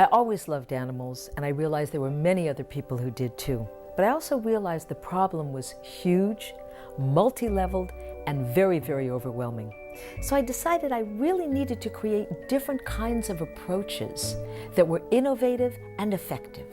I always loved animals, and I realized there were many other people who did too. But I also realized the problem was huge, multi-leveled, and very, very overwhelming. So I decided I really needed to create different kinds of approaches that were innovative and effective.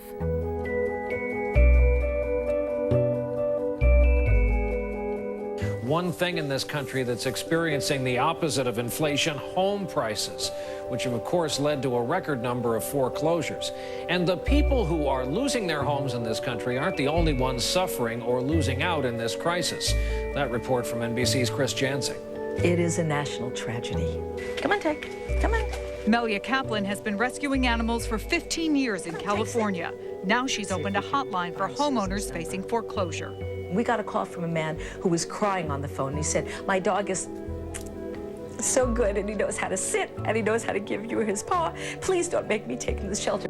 One thing in this country that's experiencing the opposite of inflation, home prices, which have of course led to a record number of foreclosures. And the people who are losing their homes in this country aren't the only ones suffering or losing out in this crisis. That report from NBC's Chris Jansing. It is a national tragedy. Come on, Tek. Come on. Melia Kaplan has been rescuing animals for 15 years in California. Now she's opened a hotline for homeowners facing foreclosure. We got a call from a man who was crying on the phone. He said, my dog is so good, and he knows how to sit, and he knows how to give you his paw. Please don't make me take him to the shelter.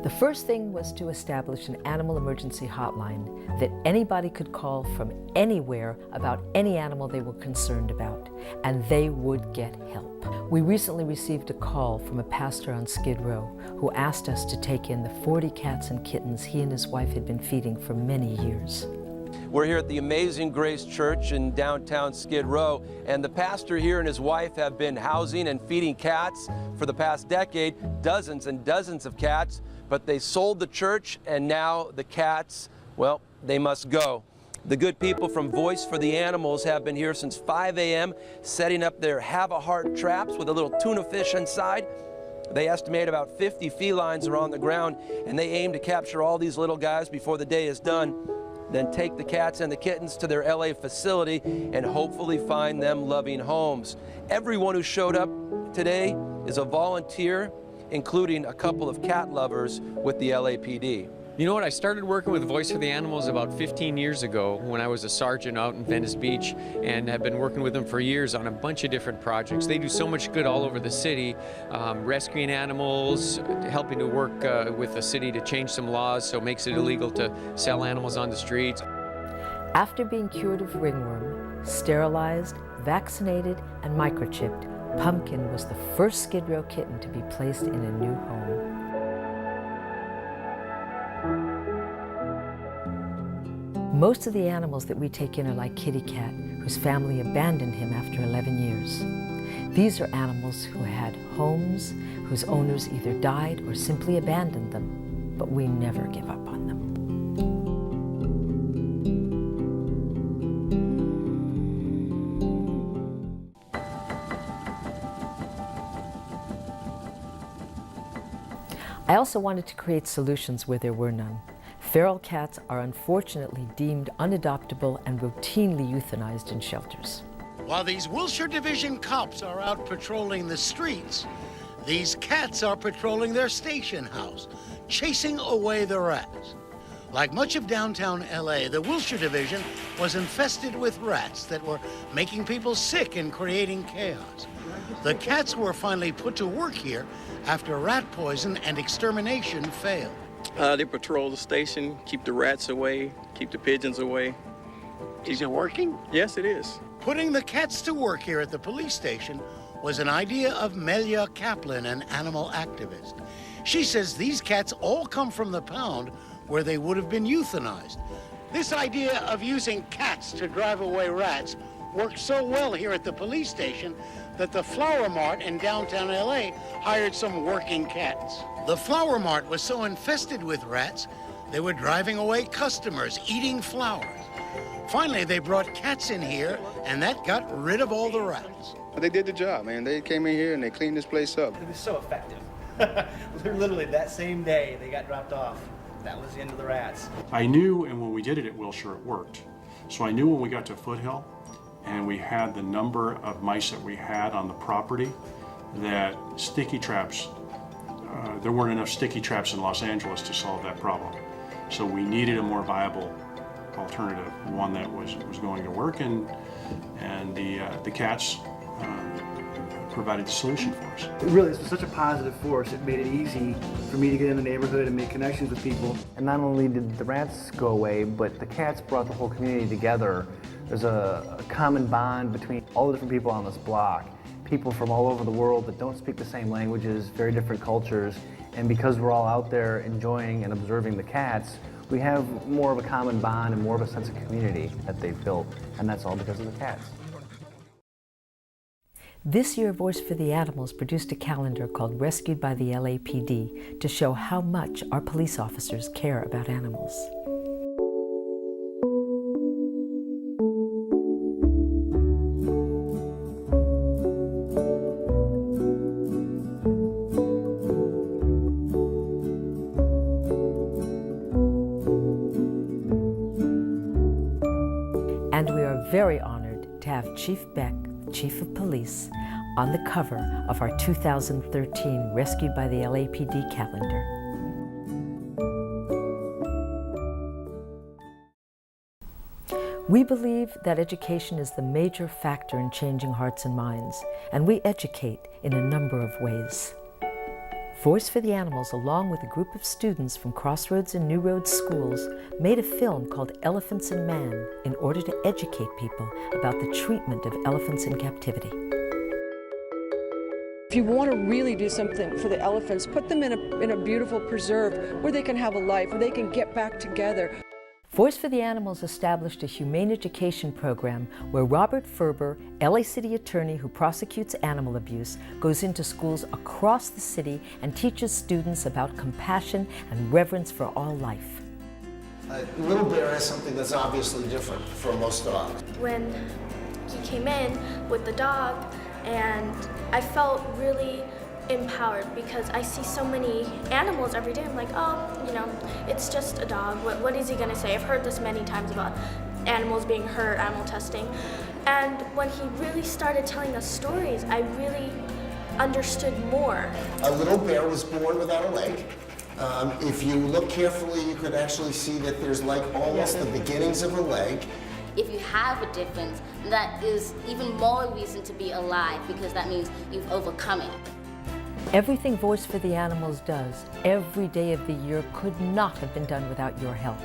The first thing was to establish an animal emergency hotline that anybody could call from anywhere about any animal they were concerned about, and they would get help. We recently received a call from a pastor on Skid Row who asked us to take in the 40 cats and kittens he and his wife had been feeding for many years. We're here at the Amazing Grace Church in downtown Skid Row, and the pastor here and his wife have been housing and feeding cats for the past decade, dozens and dozens of cats, but they sold the church, and now the cats, well, they must go. The good people from Voice for the Animals have been here since 5 a.m. setting up their have-a-heart traps with a little tuna fish inside. They estimate about 50 felines are on the ground, and they aim to capture all these little guys before the day is done, then take the cats and the kittens to their LA facility and hopefully find them loving homes. Everyone who showed up today is a volunteer, including a couple of cat lovers with the LAPD. You know what, I started working with Voice for the Animals about 15 years ago when I was a sergeant out in Venice Beach, and have been working with them for years on a bunch of different projects. They do so much good all over the city, rescuing animals, helping to work with the city to change some laws so it makes it illegal to sell animals on the streets. After being cured of ringworm, sterilized, vaccinated, and microchipped, Pumpkin was the first Skid Row kitten to be placed in a new home. Most of the animals that we take in are like Kitty Cat, whose family abandoned him after 11 years. These are animals who had homes, whose owners either died or simply abandoned them, but we never give up on them. I also wanted to create solutions where there were none. Feral cats are unfortunately deemed unadoptable and routinely euthanized in shelters. While these Wilshire Division cops are out patrolling the streets, these cats are patrolling their station house, chasing away the rats. Like much of downtown LA, the Wilshire Division was infested with rats that were making people sick and creating chaos. The cats were finally put to work here after rat poison and extermination failed. They patrol the station, keep the rats away, keep the pigeons away. Is it working? Yes, it is. Putting the cats to work here at the police station was an idea of Melia Kaplan, an animal activist. She says these cats all come from the pound where they would have been euthanized. This idea of using cats to drive away rats worked so well here at the police station that the Flower Mart in downtown LA hired some working cats. The Flower Mart was so infested with rats, they were driving away customers, eating flowers. Finally, they brought cats in here, and that got rid of all the rats. They did the job, man. They came in here and they cleaned this place up. It was so effective. Literally that same day they got dropped off. That was the end of the rats. I knew, and when we did it at Wilshire, it worked. So I knew when we got to Foothill, and we had the number of mice that we had on the property, that sticky traps, there weren't enough sticky traps in Los Angeles to solve that problem. So we needed a more viable alternative, one that was going to work, and the cats provided the solution for us. Really, this was such a positive force. It made it easy for me to get in the neighborhood and make connections with people. And not only did the rats go away, but the cats brought the whole community together. There's a common bond between all the different people on this block. People from all over the world that don't speak the same languages, very different cultures, And because we're all out there enjoying and observing the cats, we have more of a common bond and more of a sense of community that they've built, and that's all because of the cats. This year, Voice for the Animals produced a calendar called Rescued by the LAPD to show how much our police officers care about animals. And we are very honored to have Chief Beck, Chief of Police, on the cover of our 2013 Rescued by the LAPD calendar. We believe that education is the major factor in changing hearts and minds, and we educate in a number of ways. Voice for the Animals, along with a group of students from Crossroads and New Roads schools, made a film called Elephants and Man in order to educate people about the treatment of elephants in captivity. If you want to really do something for the elephants, put them in a beautiful preserve where they can have a life, where they can get back together. Voice for the Animals established a humane education program where Robert Ferber, LA City attorney who prosecutes animal abuse, goes into schools across the city and teaches students about compassion and reverence for all life. Little Bear is something that's obviously different from most dogs. When he came in with the dog, and I felt really empowered because I see so many animals every day. I'm like, oh, you know, it's just a dog. What is he gonna say? I've heard this many times about animals being hurt, animal testing. And when he really started telling us stories, I really understood more. A Little Bear was born without a leg. If you look carefully, you could actually see that there's like almost the beginnings of a leg. If you have a difference, that is even more reason to be alive, because that means you've overcome it. Everything Voice for the Animals does every day of the year could not have been done without your help.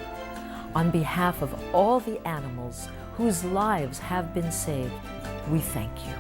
On behalf of all the animals whose lives have been saved, we thank you.